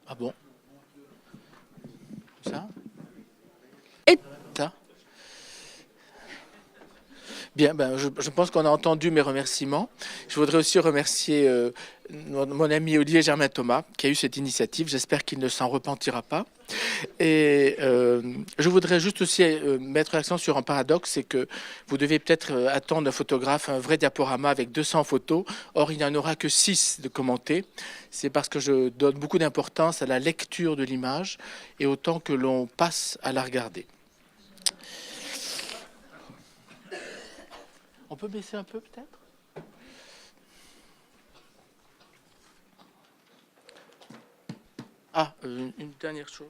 Ah bon? Ça? Et Ça? Bien, ben, je pense qu'on a entendu mes remerciements. Je voudrais aussi remercier mon ami Olivier Germain Thomas qui a eu cette initiative. J'espère qu'il ne s'en repentira pas. Et je voudrais juste aussi mettre l'accent sur un paradoxe, c'est que vous devez peut-être attendre un photographe, un vrai diaporama avec 200 photos. Or, il n'y en aura que 6 de commentés. C'est parce que je donne beaucoup d'importance à la lecture de l'image et au temps que l'on passe à la regarder. On peut baisser un peu peut-être? Ah, une dernière chose.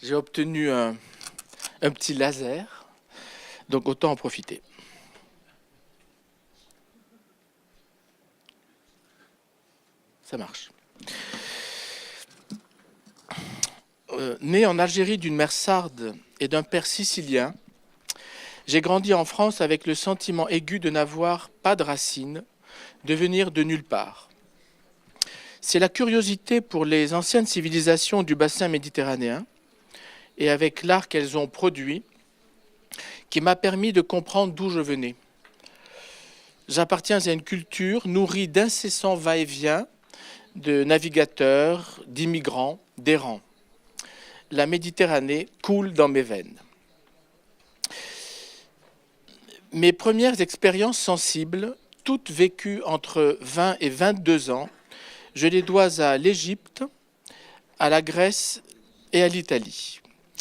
J'ai obtenu un petit laser, donc autant en profiter. Ça marche. Né en Algérie d'une mère sarde et d'un père sicilien, j'ai grandi en France avec le sentiment aigu de n'avoir pas de racines, de venir de nulle part. C'est la curiosité pour les anciennes civilisations du bassin méditerranéen et avec l'art qu'elles ont produit qui m'a permis de comprendre d'où je venais. J'appartiens à une culture nourrie d'incessants va-et-vient de navigateurs, d'immigrants, d'errants. La Méditerranée coule dans mes veines. Mes premières expériences sensibles, toutes vécues entre 20 et 22 ans, je les dois à l'Égypte, à la Grèce et à l'Italie.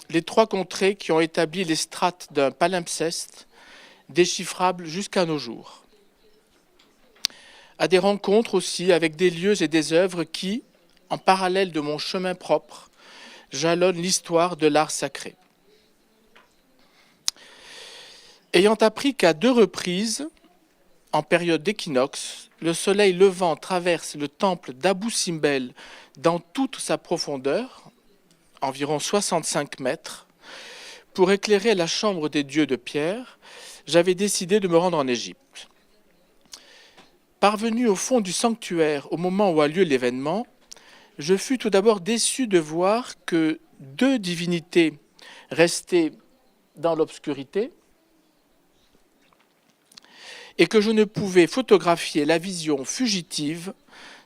Les 3 contrées qui ont établi les strates d'un palimpseste déchiffrable jusqu'à nos jours. À des rencontres aussi avec des lieux et des œuvres qui, en parallèle de mon chemin propre, jalonnent l'histoire de l'art sacré. Ayant appris qu'à 2 reprises, en période d'équinoxe, le soleil levant traverse le temple d'Abou Simbel dans toute sa profondeur, environ 65 mètres, pour éclairer la chambre des dieux de pierre, j'avais décidé de me rendre en Égypte. Parvenu au fond du sanctuaire au moment où a lieu l'événement, je fus tout d'abord déçu de voir que 2 divinités restaient dans l'obscurité et que je ne pouvais photographier la vision fugitive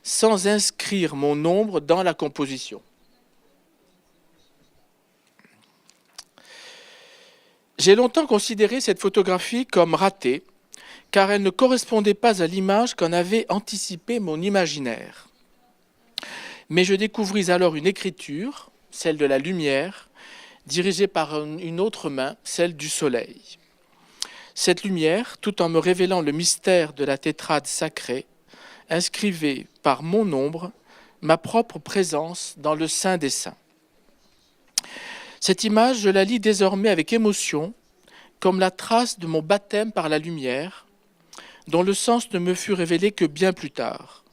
sans inscrire mon ombre dans la composition. J'ai longtemps considéré cette photographie comme ratée, car elle ne correspondait pas à l'image qu'en avait anticipé mon imaginaire. Mais je découvris alors une écriture, celle de la lumière, dirigée par une autre main, celle du soleil. Cette lumière, tout en me révélant le mystère de la tétrade sacrée, inscrivait par mon ombre ma propre présence dans le Saint des Saints. Cette image, je la lis désormais avec émotion, comme la trace de mon baptême par la lumière, dont le sens ne me fut révélé que bien plus tard.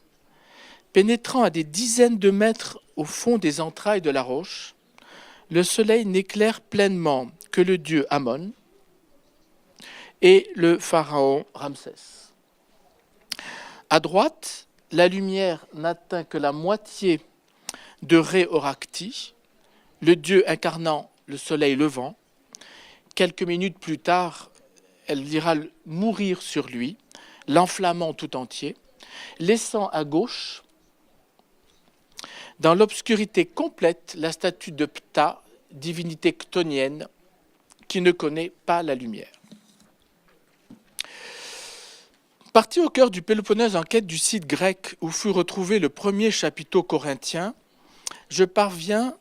Pénétrant à des dizaines de mètres au fond des entrailles de la roche, le soleil n'éclaire pleinement que le dieu Amon et le pharaon Ramsès. À droite, la lumière n'atteint que la moitié de Ré-Orakti, le dieu incarnant le soleil levant. Quelques minutes plus tard, elle ira mourir sur lui, l'enflammant tout entier, laissant à gauche, dans l'obscurité complète, la statue de Ptah, divinité chtonienne, qui ne connaît pas la lumière. Parti au cœur du Péloponnèse en quête du site grec où fut retrouvé le premier chapiteau corinthien, je parvins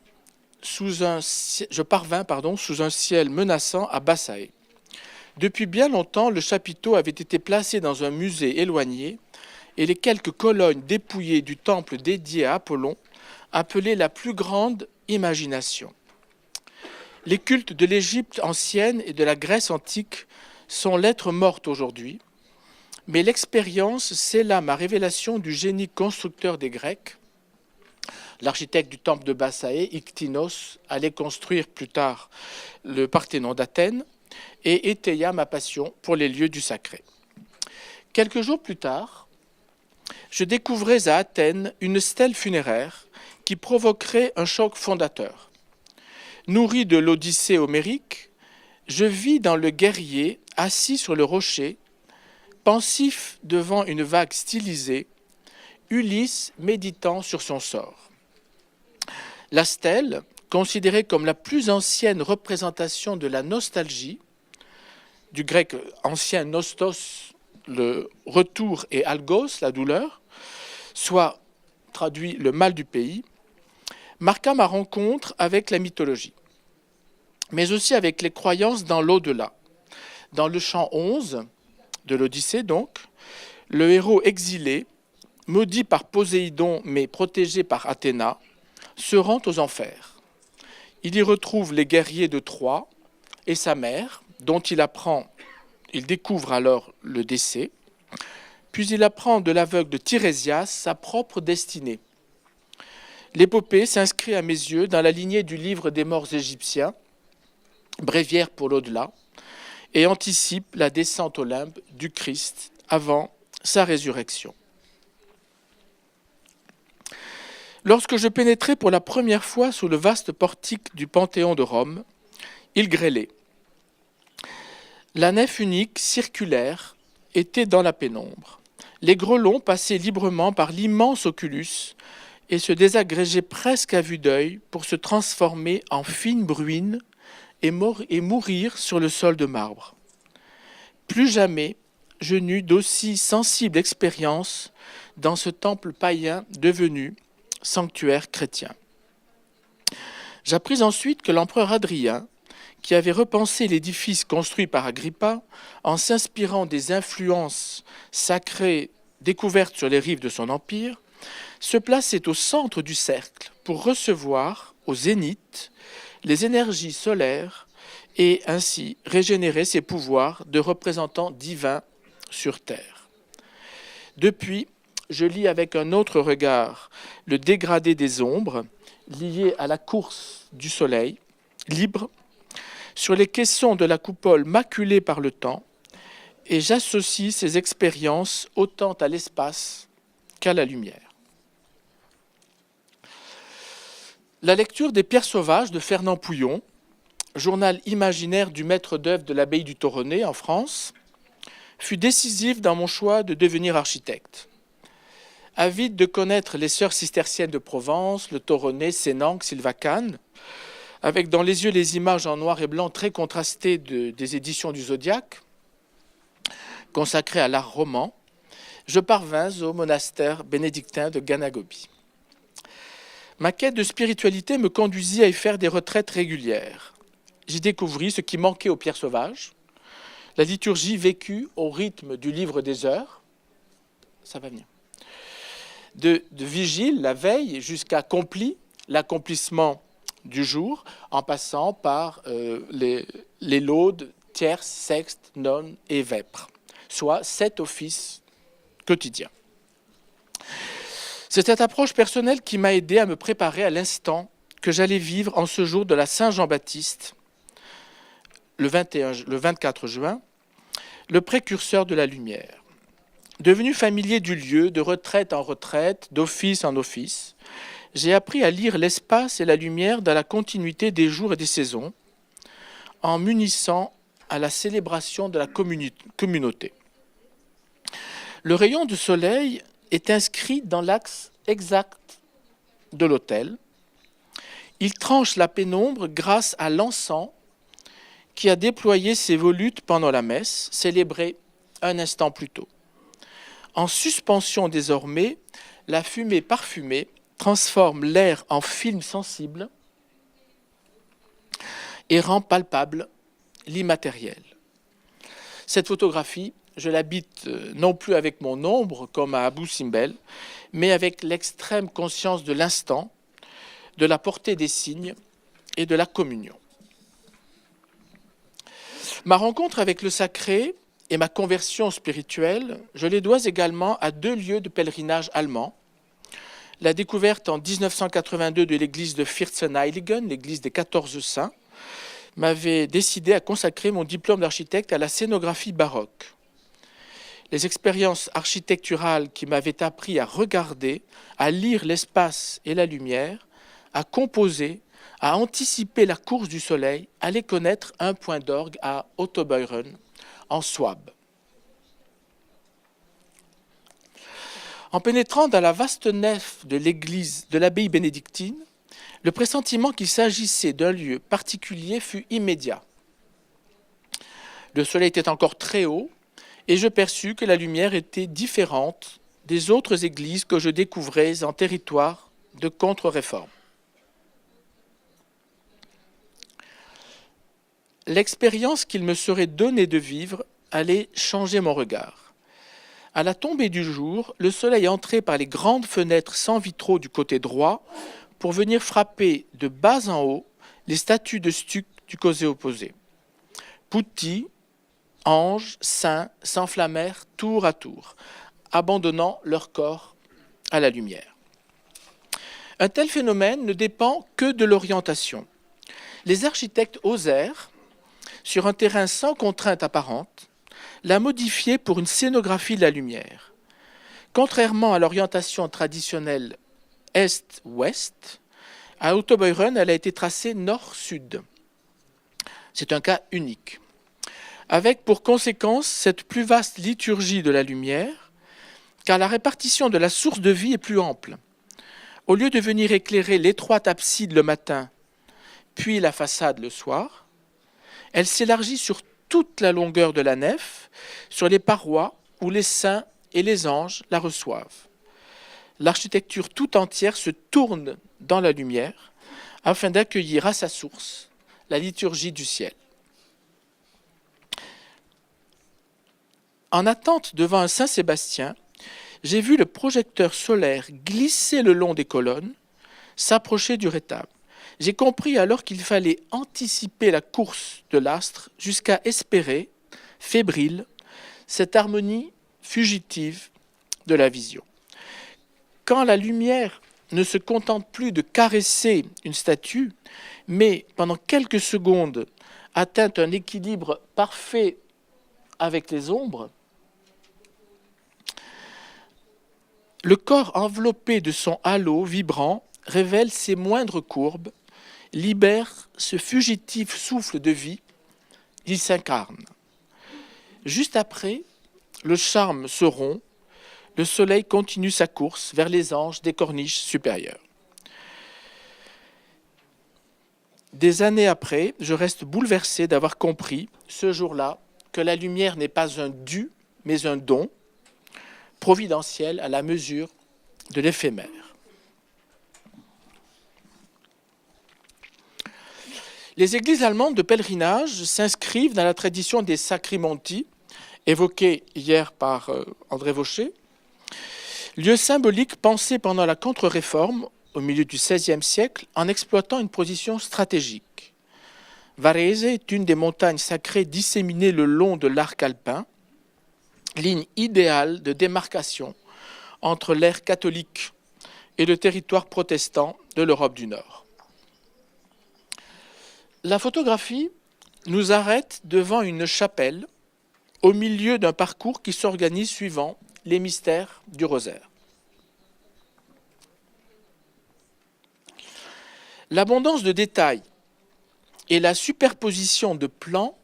sous un ciel menaçant à Bassae. Depuis bien longtemps, le chapiteau avait été placé dans un musée éloigné et les quelques colonnes dépouillées du temple dédié à Apollon appelaient la plus grande imagination. Les cultes de l'Égypte ancienne et de la Grèce antique sont lettres mortes aujourd'hui, mais l'expérience scella ma révélation du génie constructeur des Grecs. L'architecte du temple de Bassae, Iktinos, allait construire plus tard le Parthénon d'Athènes et étaya ma passion pour les lieux du sacré. Quelques jours plus tard, je découvrais à Athènes une stèle funéraire qui provoquerait un choc fondateur. Nourri de l'Odyssée homérique, je vis dans le guerrier, assis sur le rocher, pensif devant une vague stylisée, Ulysse méditant sur son sort. La stèle, considérée comme la plus ancienne représentation de la nostalgie, du grec ancien nostos, le retour, et algos, la douleur, soit traduit le mal du pays, marqua ma rencontre avec la mythologie, mais aussi avec les croyances dans l'au-delà. Dans le chant 11 de l'Odyssée, donc, le héros exilé, maudit par Poséidon mais protégé par Athéna, se rend aux enfers. Il y retrouve les guerriers de Troie et sa mère, dont il découvre alors le décès, puis il apprend de l'aveugle de Tirésias sa propre destinée. L'épopée s'inscrit à mes yeux dans la lignée du livre des morts égyptiens, bréviaire pour l'au-delà, et anticipe la descente au limbe du Christ avant sa résurrection. Lorsque je pénétrai pour la première fois sous le vaste portique du Panthéon de Rome, il grêlait. La nef unique, circulaire, était dans la pénombre. Les grelons passaient librement par l'immense oculus et se désagrégeaient presque à vue d'œil pour se transformer en fines bruines et mourir sur le sol de marbre. Plus jamais je n'eus d'aussi sensible expérience dans ce temple païen devenu sanctuaire chrétien. J'appris ensuite que l'empereur Hadrien, qui avait repensé l'édifice construit par Agrippa en s'inspirant des influences sacrées découvertes sur les rives de son empire, se plaçait au centre du cercle pour recevoir, au zénith, les énergies solaires et ainsi régénérer ses pouvoirs de représentant divin sur terre. Depuis, je lis avec un autre regard le dégradé des ombres lié à la course du soleil, libre, sur les caissons de la coupole maculée par le temps, et j'associe ces expériences autant à l'espace qu'à la lumière. La lecture des Pierres sauvages de Fernand Pouillon, journal imaginaire du maître d'œuvre de l'abbaye du Toronnet en France, fut décisive dans mon choix de devenir architecte. Avide de connaître les sœurs cisterciennes de Provence, le Toronnet, Sénanque, Sylvacane, avec dans les yeux les images en noir et blanc très contrastées des éditions du Zodiaque, consacrées à l'art roman, je parvins au monastère bénédictin de Ganagobi. Ma quête de spiritualité me conduisit à y faire des retraites régulières. J'y découvris ce qui manquait aux Pierres sauvages, la liturgie vécue au rythme du livre des heures, ça va venir, de vigile, la veille, jusqu'à accompli, l'accomplissement du jour, en passant par les laudes, tierces, sextes, nonnes et vêpres, soit 7 offices quotidiens. C'est cette approche personnelle qui m'a aidé à me préparer à l'instant que j'allais vivre en ce jour de la Saint-Jean-Baptiste, le 24 juin, le précurseur de la lumière. Devenu familier du lieu, de retraite en retraite, d'office en office, j'ai appris à lire l'espace et la lumière dans la continuité des jours et des saisons, en m'unissant à la célébration de la communauté. Le rayon du soleil est inscrit dans l'axe exact de l'autel. Il tranche la pénombre grâce à l'encens qui a déployé ses volutes pendant la messe, célébrée un instant plus tôt. En suspension désormais, la fumée parfumée transforme l'air en film sensible et rend palpable l'immatériel. Cette photographie, je l'habite non plus avec mon ombre comme à Abou Simbel, mais avec l'extrême conscience de l'instant, de la portée des signes et de la communion. Ma rencontre avec le sacré et ma conversion spirituelle, je les dois également à 2 lieux de pèlerinage allemands. La découverte en 1982 de l'église de Vierzehnheiligen, l'église des 14 saints, m'avait décidé à consacrer mon diplôme d'architecte à la scénographie baroque. les expériences architecturales qui m'avaient appris à regarder, à lire l'espace et la lumière, à composer, à anticiper la course du soleil, allaient connaître un point d'orgue à Ottobeuren, en Souabe. En pénétrant dans la vaste nef de l'église de l'abbaye bénédictine, le pressentiment qu'il s'agissait d'un lieu particulier fut immédiat. Le soleil était encore très haut et je perçus que la lumière était différente des autres églises que je découvrais en territoire de contre-réforme. L'expérience qu'il me serait donné de vivre allait changer mon regard. À la tombée du jour, le soleil entrait par les grandes fenêtres sans vitraux du côté droit pour venir frapper de bas en haut les statues de stuc du côté opposé. Putti, anges, saints s'enflammèrent tour à tour, abandonnant leur corps à la lumière. Un tel phénomène ne dépend que de l'orientation. Les architectes osèrent, sur un terrain sans contrainte apparente, la modifier pour une scénographie de la lumière. Contrairement à l'orientation traditionnelle est-ouest, à Ottobeuren, elle a été tracée nord-sud. C'est un cas unique. Avec pour conséquence cette plus vaste liturgie de la lumière, car la répartition de la source de vie est plus ample. Au lieu de venir éclairer l'étroite abside le matin, puis la façade le soir, elle s'élargit sur toute la longueur de la nef, sur les parois où les saints et les anges la reçoivent. L'architecture tout entière se tourne dans la lumière afin d'accueillir à sa source la liturgie du ciel. En attente devant un Saint-Sébastien, j'ai vu le projecteur solaire glisser le long des colonnes, s'approcher du rétable. J'ai compris alors qu'il fallait anticiper la course de l'astre jusqu'à espérer, fébrile, cette harmonie fugitive de la vision. Quand la lumière ne se contente plus de caresser une statue, mais pendant quelques secondes atteint un équilibre parfait avec les ombres, le corps enveloppé de son halo vibrant révèle ses moindres courbes, libère ce fugitif souffle de vie, il s'incarne. Juste après, le charme se rompt, le soleil continue sa course vers les anges des corniches supérieures. Des années après, je reste bouleversé d'avoir compris, ce jour-là, que la lumière n'est pas un dû, mais un don, providentiel à la mesure de l'éphémère. Les églises allemandes de pèlerinage s'inscrivent dans la tradition des Sacri-Monti, évoquée hier par André Vaucher, lieu symbolique pensé pendant la Contre-Réforme, au milieu du XVIe siècle, en exploitant une position stratégique. Varese est une des montagnes sacrées disséminées le long de l'arc alpin, ligne idéale de démarcation entre l'ère catholique et le territoire protestant de l'Europe du Nord. La photographie nous arrête devant une chapelle au milieu d'un parcours qui s'organise suivant les mystères du rosaire. L'abondance de détails et la superposition de plans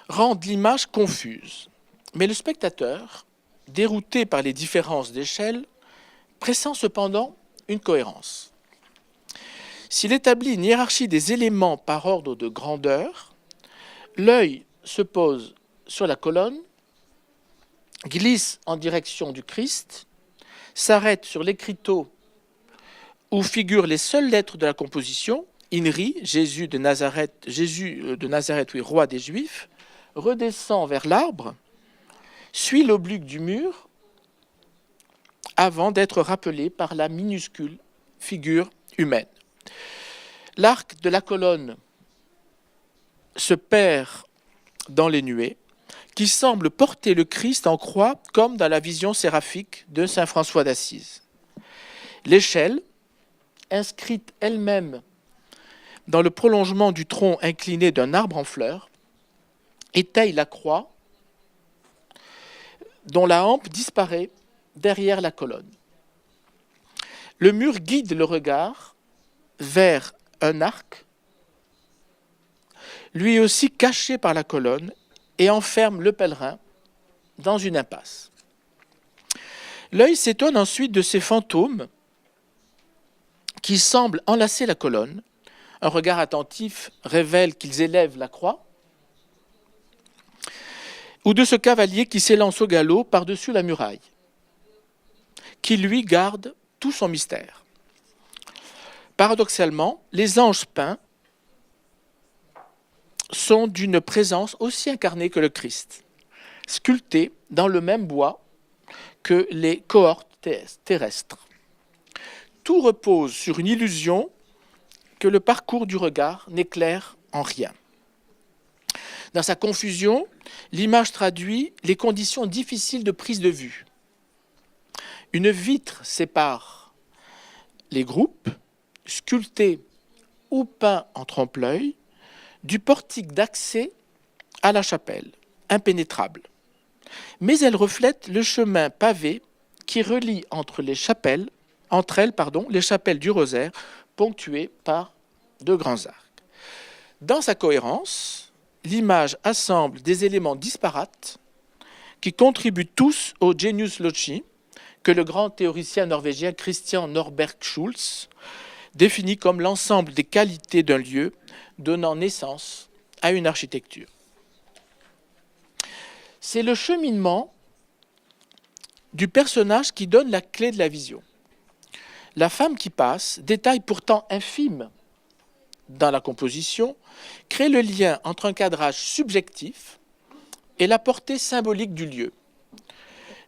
rendent l'image confuse. Mais le spectateur, dérouté par les différences d'échelle, pressent cependant une cohérence. S'il établit une hiérarchie des éléments par ordre de grandeur, l'œil se pose sur la colonne, glisse en direction du Christ, s'arrête sur l'écriteau où figurent les seules lettres de la composition, INRI, Jésus de Nazareth, oui, roi des Juifs, redescend vers l'arbre, suit l'oblique du mur avant d'être rappelé par la minuscule figure humaine. L'arc de la colonne se perd dans les nuées, qui semblent porter le Christ en croix comme dans la vision séraphique de saint François d'Assise. L'échelle, inscrite elle-même dans le prolongement du tronc incliné d'un arbre en fleurs, étaye la croix dont la hampe disparaît derrière la colonne. Le mur guide le regard vers un arc, lui aussi caché par la colonne, et enferme le pèlerin dans une impasse. L'œil s'étonne ensuite de ces fantômes qui semblent enlacer la colonne. Un regard attentif révèle qu'ils élèvent la croix, ou de ce cavalier qui s'élance au galop par-dessus la muraille, qui lui garde tout son mystère. Paradoxalement, les anges peints sont d'une présence aussi incarnée que le Christ, sculptés dans le même bois que les cohortes terrestres. Tout repose sur une illusion que le parcours du regard n'éclaire en rien. Dans sa confusion, l'image traduit les conditions difficiles de prise de vue. Une vitre sépare les groupes, sculptés ou peints en trompe-l'œil, du portique d'accès à la chapelle, impénétrable. Mais elle reflète le chemin pavé qui relie entre elles, les chapelles du rosaire, ponctuées par de grands arcs. Dans sa cohérence, l'image assemble des éléments disparates qui contribuent tous au genius loci que le grand théoricien norvégien Christian Norberg Schultz définit comme l'ensemble des qualités d'un lieu donnant naissance à une architecture. C'est le cheminement du personnage qui donne la clé de la vision. La femme qui passe, détail pourtant infime dans la composition, crée le lien entre un cadrage subjectif et la portée symbolique du lieu.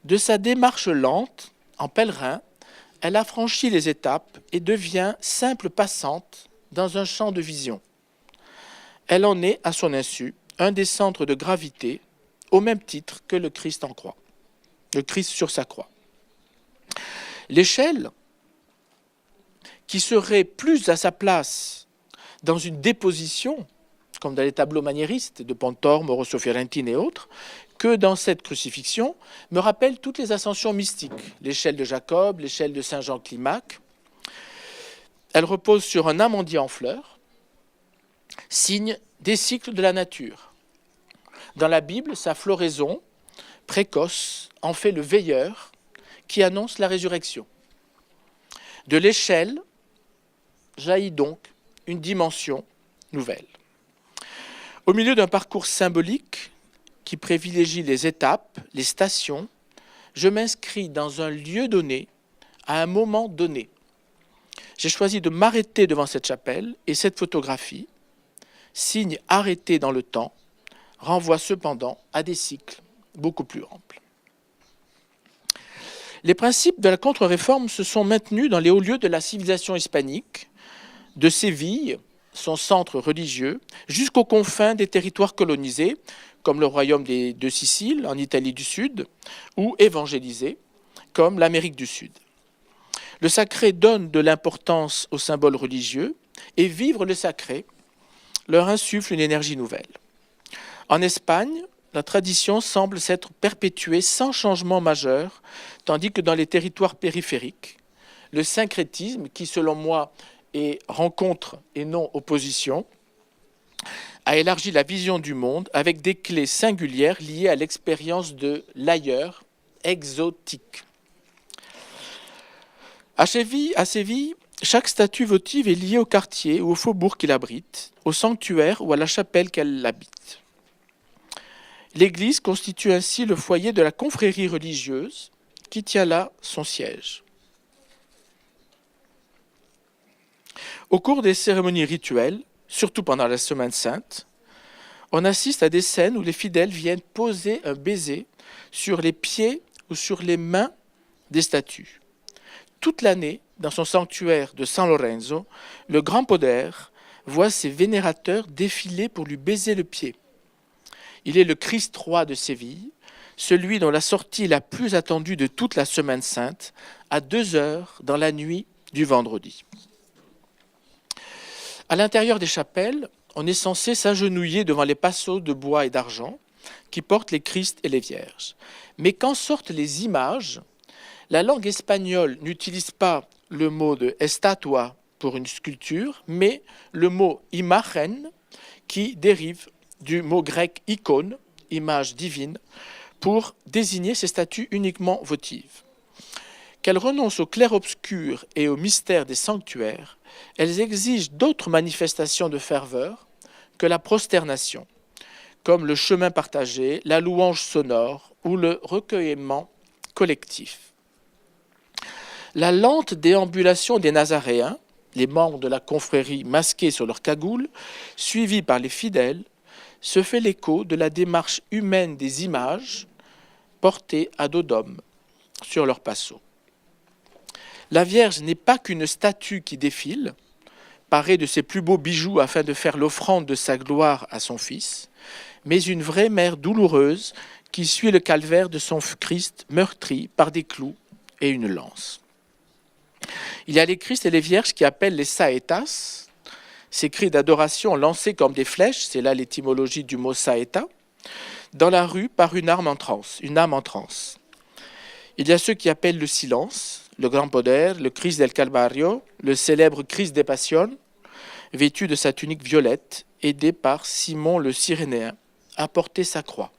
De sa démarche lente, en pèlerin, elle affranchit les étapes et devient simple passante dans un champ de vision. Elle en est, à son insu, un des centres de gravité, au même titre que le Christ en croix, le Christ sur sa croix. L'échelle, qui serait plus à sa place dans une déposition, comme dans les tableaux maniéristes de Pontormo, Moroso Fiorentino et autres, que dans cette crucifixion, me rappelle toutes les ascensions mystiques, l'échelle de Jacob, l'échelle de Saint Jean Climac. Elle repose sur un amandier en fleurs, signe des cycles de la nature. Dans la Bible, sa floraison précoce en fait le veilleur qui annonce la résurrection. De l'échelle jaillit donc une dimension nouvelle. Au milieu d'un parcours symbolique qui privilégie les étapes, les stations, je m'inscris dans un lieu donné, à un moment donné. J'ai choisi de m'arrêter devant cette chapelle et cette photographie, signe arrêté dans le temps, renvoie cependant à des cycles beaucoup plus amples. Les principes de la contre-réforme se sont maintenus dans les hauts lieux de la civilisation hispanique, de Séville, son centre religieux, jusqu'aux confins des territoires colonisés, comme le royaume de Sicile, en Italie du Sud, ou évangélisés, comme l'Amérique du Sud. Le sacré donne de l'importance aux symboles religieux, et vivre le sacré leur insuffle une énergie nouvelle. En Espagne, la tradition semble s'être perpétuée sans changement majeur, tandis que dans les territoires périphériques, le syncrétisme, qui selon moi est rencontre et non opposition, a élargi la vision du monde avec des clés singulières liées à l'expérience de l'ailleurs exotique. À Séville, chaque statue votive est liée au quartier ou au faubourg qu'il abrite, au sanctuaire ou à la chapelle qu'elle habite. L'Église constitue ainsi le foyer de la confrérie religieuse qui tient là son siège. Au cours des cérémonies rituelles, surtout pendant la Semaine Sainte, on assiste à des scènes où les fidèles viennent poser un baiser sur les pieds ou sur les mains des statues. Toute l'année, dans son sanctuaire de San Lorenzo, le grand poder voit ses vénérateurs défiler pour lui baiser le pied. Il est le Christ roi de Séville, celui dont la sortie est la plus attendue de toute la Semaine Sainte, à 2h dans la nuit du vendredi. À l'intérieur des chapelles, on est censé s'agenouiller devant les passeaux de bois et d'argent qui portent les Christ et les Vierges. Mais quand sortent les images, la langue espagnole n'utilise pas le mot de estatua pour une sculpture, mais le mot imagen, qui dérive du mot grec icône, image divine, pour désigner ces statues uniquement votives. Qu'elles renoncent au clair-obscur et au mystère des sanctuaires, elles exigent d'autres manifestations de ferveur que la prosternation, comme le chemin partagé, la louange sonore ou le recueillement collectif. La lente déambulation des Nazaréens, les membres de la confrérie masqués sur leurs cagoules, suivis par les fidèles, se fait l'écho de la démarche humaine des images portées à dos d'hommes sur leur passeau. La Vierge n'est pas qu'une statue qui défile, parée de ses plus beaux bijoux afin de faire l'offrande de sa gloire à son Fils, mais une vraie mère douloureuse qui suit le calvaire de son Christ meurtri par des clous et une lance. Il y a les Christ et les Vierges qui appellent les saetas, ces cris d'adoration lancés comme des flèches, c'est là l'étymologie du mot saeta, dans la rue par une âme en transe. Il y a ceux qui appellent le silence, le grand poder, le Christ del Calvario, le célèbre Christ des Passions, vêtu de sa tunique violette, aidé par Simon le Cyrénéen, à porter sa croix.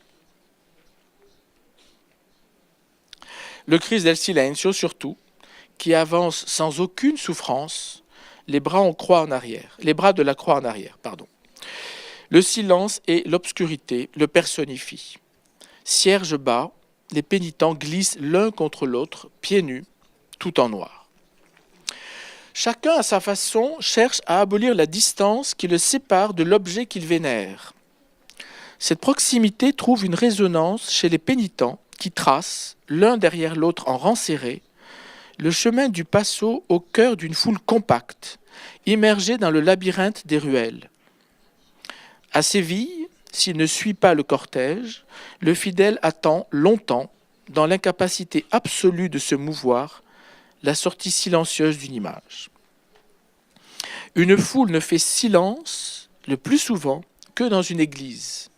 Le Christ del Silencio surtout, qui avance sans aucune souffrance, les bras de la croix en arrière. Le silence et l'obscurité le personnifient. Cierge bas, les pénitents glissent l'un contre l'autre, pieds nus, tout en noir. Chacun, à sa façon, cherche à abolir la distance qui le sépare de l'objet qu'il vénère. Cette proximité trouve une résonance chez les pénitents qui tracent, l'un derrière l'autre en rang serré, le chemin du Passo au cœur d'une foule compacte, immergée dans le labyrinthe des ruelles. À Séville, s'il ne suit pas le cortège, le fidèle attend longtemps, dans l'incapacité absolue de se mouvoir, la sortie silencieuse d'une image. Une foule ne fait silence, le plus souvent, que dans une église.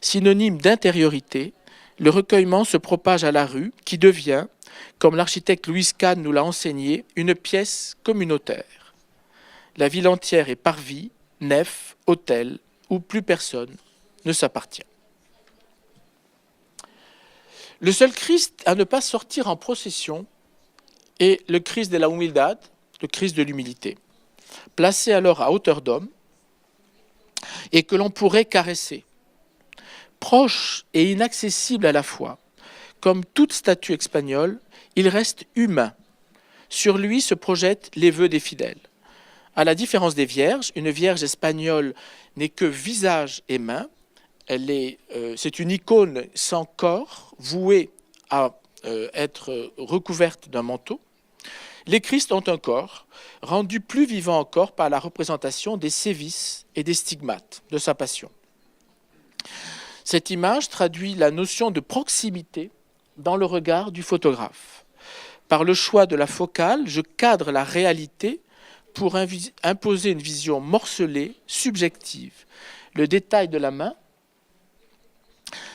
Synonyme d'intériorité, le recueillement se propage à la rue, qui devient, comme l'architecte Louis Kahn nous l'a enseigné, une pièce communautaire. La ville entière est parvis, nef, hôtel, où plus personne ne s'appartient. Le seul Christ à ne pas sortir en procession est le Christ de la humildad, le Christ de l'humilité, placé alors à hauteur d'homme et que l'on pourrait caresser. Proche et inaccessible à la fois, comme toute statue espagnole, il reste humain. Sur lui se projettent les vœux des fidèles. À la différence des vierges, une vierge espagnole n'est que visage et main. C'est une icône sans corps, vouée à être recouverte d'un manteau. Les Christ ont un corps, rendu plus vivant encore par la représentation des sévices et des stigmates de sa passion. Cette image traduit la notion de proximité dans le regard du photographe. Par le choix de la focale, je cadre la réalité pour imposer une vision morcelée, subjective. Le détail de la main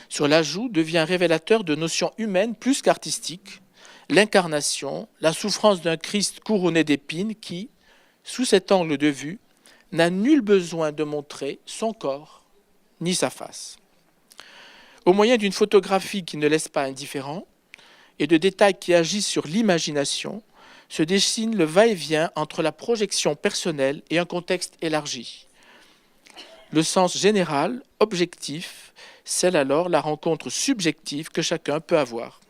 sur la joue devient révélateur de notions humaines plus qu'artistiques, l'incarnation, la souffrance d'un Christ couronné d'épines qui, sous cet angle de vue, n'a nul besoin de montrer son corps ni sa face. Au moyen d'une photographie qui ne laisse pas indifférent et de détails qui agissent sur l'imagination, se dessine le va-et-vient entre la projection personnelle et un contexte élargi. Le sens général, objectif, scelle alors la rencontre subjective que chacun peut avoir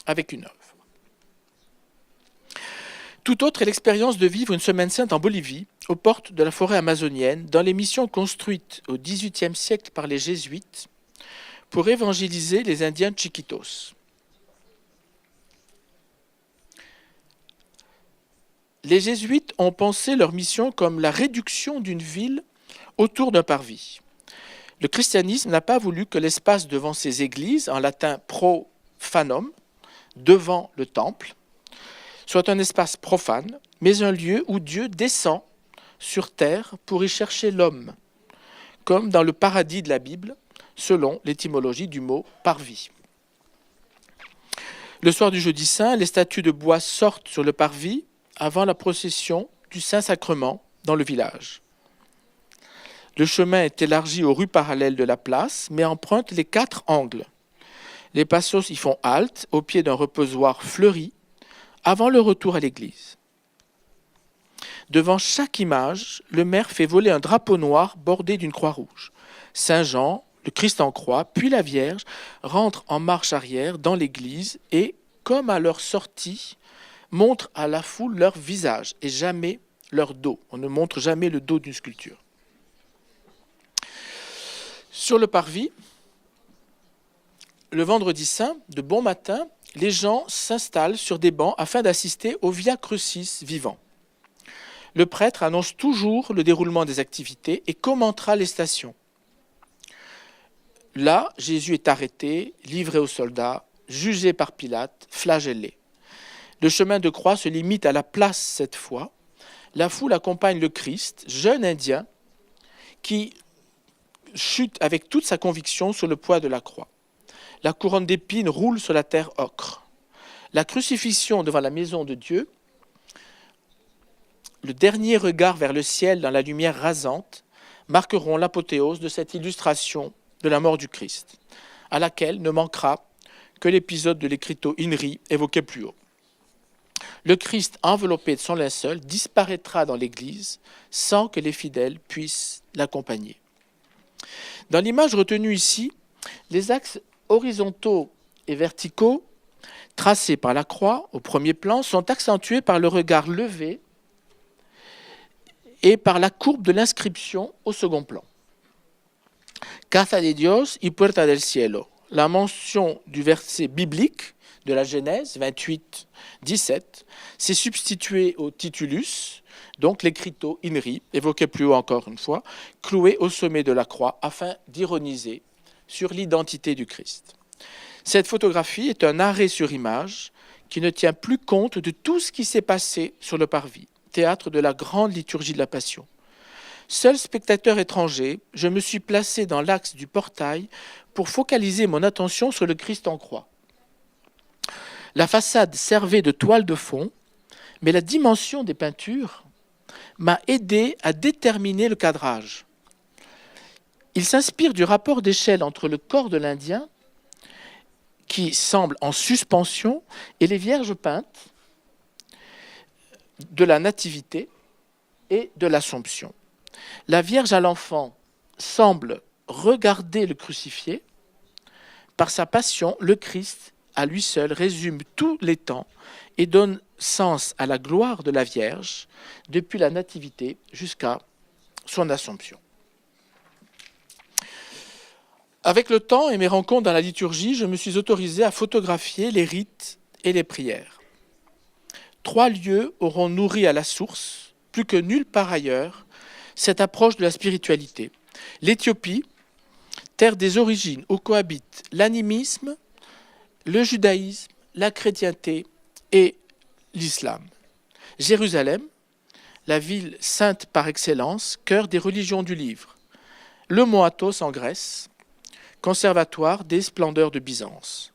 avec une œuvre. Tout autre est l'expérience de vivre une semaine sainte en Bolivie, aux portes de la forêt amazonienne, dans les missions construites au XVIIIe siècle par les jésuites pour évangéliser les Indiens Chiquitos. Les jésuites ont pensé leur mission comme la réduction d'une ville autour d'un parvis. Le christianisme n'a pas voulu que l'espace devant ces églises, en latin profanum, devant le temple, soit un espace profane, mais un lieu où Dieu descend sur terre pour y chercher l'homme. Comme dans le paradis de la Bible, selon l'étymologie du mot parvis. Le soir du jeudi saint, les statues de bois sortent sur le parvis avant la procession du Saint-Sacrement dans le village. Le chemin est élargi aux rues parallèles de la place, mais emprunte les 4 angles. Les passos y font halte au pied d'un reposoir fleuri avant le retour à l'église. Devant chaque image, le maire fait voler un drapeau noir bordé d'une croix rouge. Saint Jean, le Christ en croix, puis la Vierge rentrent en marche arrière dans l'église et, comme à leur sortie, montrent à la foule leur visage et jamais leur dos. On ne montre jamais le dos d'une sculpture. Sur le parvis, le vendredi saint, de bon matin, les gens s'installent sur des bancs afin d'assister au Via Crucis vivant. Le prêtre annonce toujours le déroulement des activités et commentera les stations. Là, Jésus est arrêté, livré aux soldats, jugé par Pilate, flagellé. Le chemin de croix se limite à la place cette fois. La foule accompagne le Christ, jeune Indien, qui chute avec toute sa conviction sous le poids de la croix. La couronne d'épines roule sur la terre ocre. La crucifixion devant la maison de Dieu, le dernier regard vers le ciel dans la lumière rasante, marqueront l'apothéose de cette illustration de la mort du Christ, à laquelle ne manquera que l'épisode de l'écriteau INRI évoqué plus haut. Le Christ, enveloppé de son linceul, disparaîtra dans l'église sans que les fidèles puissent l'accompagner. Dans l'image retenue ici, les axes horizontaux et verticaux tracés par la croix au premier plan sont accentués par le regard levé et par la courbe de l'inscription au second plan. Casa de Dios y puerta del cielo. La mention du verset biblique de la Genèse 28, 17 s'est substituée au titulus, donc l'écriteau INRI, évoqué plus haut encore une fois, cloué au sommet de la croix afin d'ironiser sur l'identité du Christ. Cette photographie est un arrêt sur image qui ne tient plus compte de tout ce qui s'est passé sur le parvis, théâtre de la grande liturgie de la Passion. Seul spectateur étranger, je me suis placé dans l'axe du portail pour focaliser mon attention sur le Christ en croix. La façade servait de toile de fond, mais la dimension des peintures m'a aidé à déterminer le cadrage. Il s'inspire du rapport d'échelle entre le corps de l'Indien, qui semble en suspension, et les vierges peintes de la Nativité et de l'Assomption. La Vierge à l'enfant semble regarder le crucifié. Par sa passion, le Christ, à lui seul, résume tous les temps et donne sens à la gloire de la Vierge depuis la Nativité jusqu'à son Assomption. Avec le temps et mes rencontres dans la liturgie, je me suis autorisé à photographier les rites et les prières. 3 lieux auront nourri à la source, plus que nulle part ailleurs, cette approche de la spiritualité. L'Éthiopie, terre des origines où cohabitent l'animisme, le judaïsme, la chrétienté et l'islam. Jérusalem, la ville sainte par excellence, cœur des religions du livre. Le Mont Athos en Grèce, conservatoire des splendeurs de Byzance.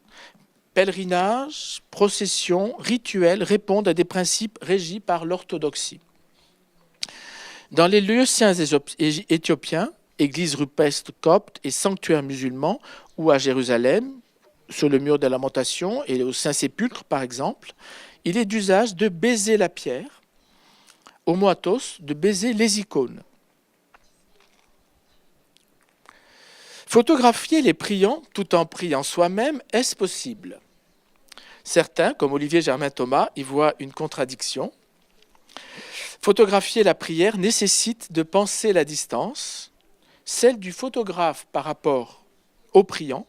Pèlerinage, procession, rituels répondent à des principes régis par l'orthodoxie. Dans les lieux saints éthiopiens, églises rupestres coptes et sanctuaires musulmans, ou à Jérusalem, sur le mur des lamentations et au Saint-Sépulcre par exemple, il est d'usage de baiser la pierre, au Mont Athos, de baiser les icônes. Photographier les priants tout en priant soi-même, est-ce possible ? Certains, comme Olivier Germain-Thomas, y voient une contradiction. Photographier la prière nécessite de penser la distance, celle du photographe par rapport au priant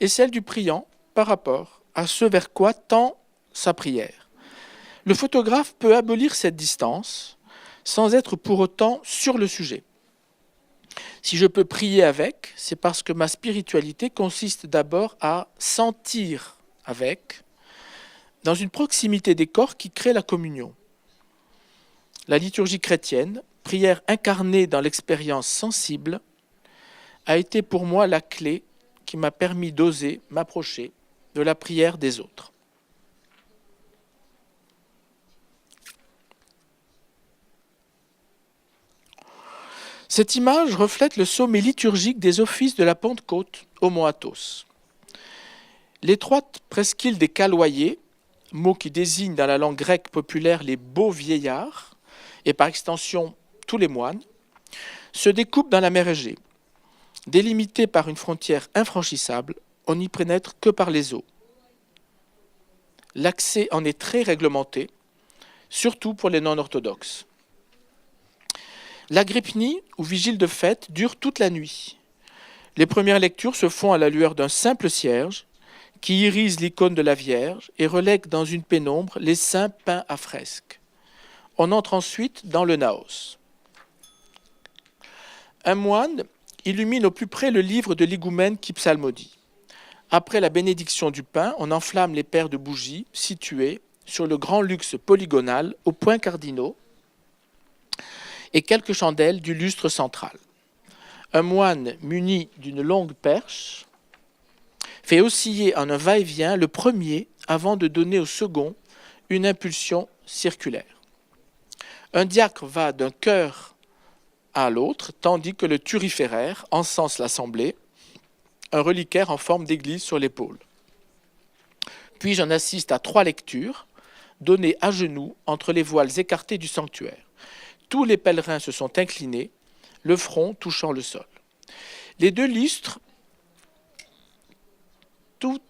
et celle du priant par rapport à ce vers quoi tend sa prière. Le photographe peut abolir cette distance sans être pour autant sur le sujet. Si je peux prier avec, c'est parce que ma spiritualité consiste d'abord à sentir avec, dans une proximité des corps qui crée la communion. La liturgie chrétienne, prière incarnée dans l'expérience sensible, a été pour moi la clé qui m'a permis d'oser m'approcher de la prière des autres. Cette image reflète le sommet liturgique des offices de la Pentecôte au mont Athos. L'étroite presqu'île des Caloyers, mot qui désigne dans la langue grecque populaire les beaux vieillards, et par extension tous les moines, se découpe dans la mer Égée. Délimitée par une frontière infranchissable, on n'y pénètre que par les eaux. L'accès en est très réglementé, surtout pour les non-orthodoxes. L'agrypnie, ou vigile de fête, dure toute la nuit. Les premières lectures se font à la lueur d'un simple cierge qui irise l'icône de la Vierge et relègue dans une pénombre les saints peints à fresque. On entre ensuite dans le naos. Un moine illumine au plus près le livre de l'higoumène qui psalmodie. Après la bénédiction du pain, on enflamme les paires de bougies situées sur le grand luxe polygonal aux points cardinaux et quelques chandelles du lustre central. Un moine muni d'une longue perche fait osciller en un va-et-vient le premier avant de donner au second une impulsion circulaire. Un diacre va d'un chœur à l'autre, tandis que le turiféraire encense l'assemblée, un reliquaire en forme d'église sur l'épaule. Puis j'en assiste à 3 lectures, données à genoux entre les voiles écartées du sanctuaire. Tous les pèlerins se sont inclinés, le front touchant le sol. Les 2 lustres, toutes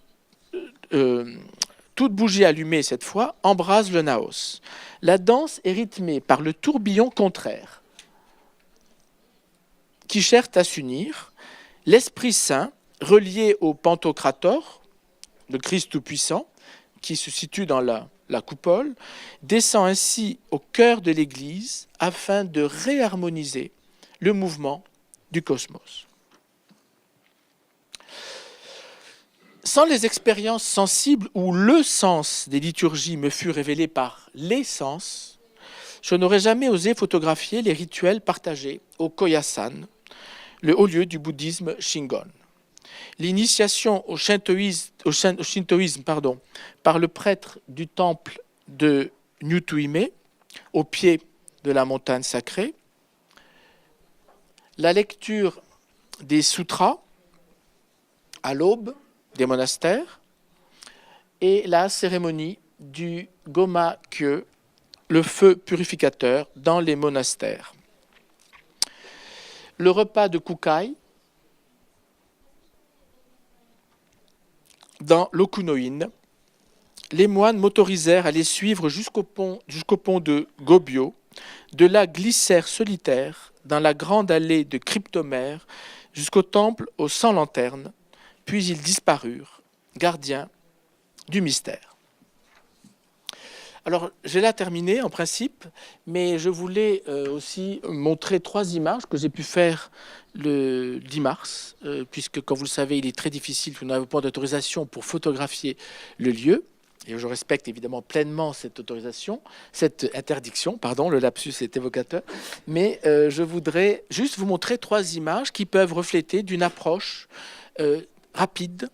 bougies allumées cette fois, embrasent le naos. La danse est rythmée par le tourbillon contraire, qui cherche à s'unir. L'Esprit Saint, relié au Pantocrator, le Christ Tout-Puissant, qui se situe dans la coupole, descend ainsi au cœur de l'Église afin de réharmoniser le mouvement du cosmos. Sans les expériences sensibles où le sens des liturgies me fut révélé par les sens, je n'aurais jamais osé photographier les rituels partagés au Koyasan, le haut lieu du bouddhisme Shingon. L'initiation au shintoïsme par le prêtre du temple de Nyutuime, au pied de la montagne sacrée, la lecture des sutras à l'aube des monastères et la cérémonie du Goma-kyo, le feu purificateur dans les monastères. Le repas de Kukai dans l'Okunoin, les moines m'autorisèrent à les suivre jusqu'au pont de Gobyo. De là glissèrent solitaires dans la grande allée de cryptomères jusqu'au temple aux 100 lanternes, puis ils disparurent, gardiens du mystère. Alors, j'ai là terminé en principe, mais je voulais aussi montrer 3 images que j'ai pu faire le 10 mars, puisque, comme vous le savez, il est très difficile, vous n'avez pas d'autorisation pour photographier le lieu, et je respecte évidemment pleinement cette interdiction, le lapsus est évocateur, mais je voudrais juste vous montrer 3 images qui peuvent refléter d'une approche rapide,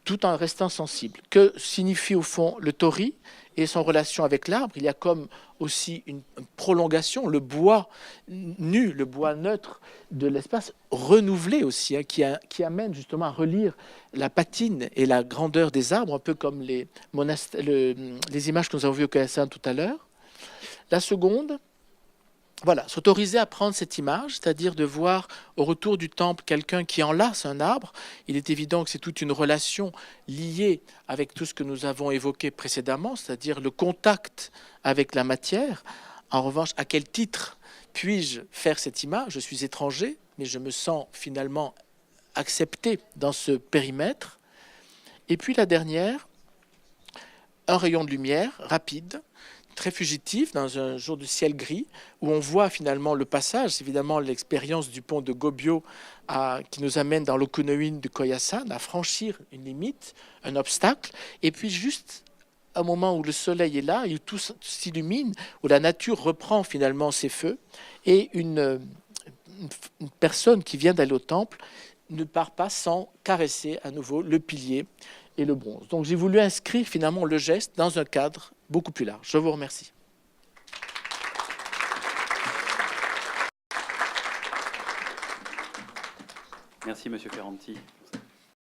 tout en restant sensible. Que signifie au fond le tori et son relation avec l'arbre? Il y a comme aussi une prolongation, le bois nu, le bois neutre de l'espace, renouvelé aussi, qui amène justement à relire la patine et la grandeur des arbres, un peu comme les images que nous avons vues au Koyasan tout à l'heure. La seconde, voilà, s'autoriser à prendre cette image, c'est-à-dire de voir au retour du temple quelqu'un qui enlace un arbre. Il est évident que c'est toute une relation liée avec tout ce que nous avons évoqué précédemment, c'est-à-dire le contact avec la matière. En revanche, à quel titre puis-je faire cette image? Je suis étranger, mais je me sens finalement accepté dans ce périmètre. Et puis la dernière, un rayon de lumière rapide, très fugitif, dans un jour de ciel gris, où on voit finalement le passage, c'est évidemment l'expérience du pont de Gobyo qui nous amène dans l'Okunoin de Koyasan, à franchir une limite, un obstacle, et puis juste un moment où le soleil est là, et où tout s'illumine, où la nature reprend finalement ses feux, et une une personne qui vient d'aller au temple ne part pas sans caresser à nouveau le pilier et le bronze. Donc j'ai voulu inscrire finalement le geste dans un cadre beaucoup plus large. Je vous remercie. Merci, Monsieur Ferranti.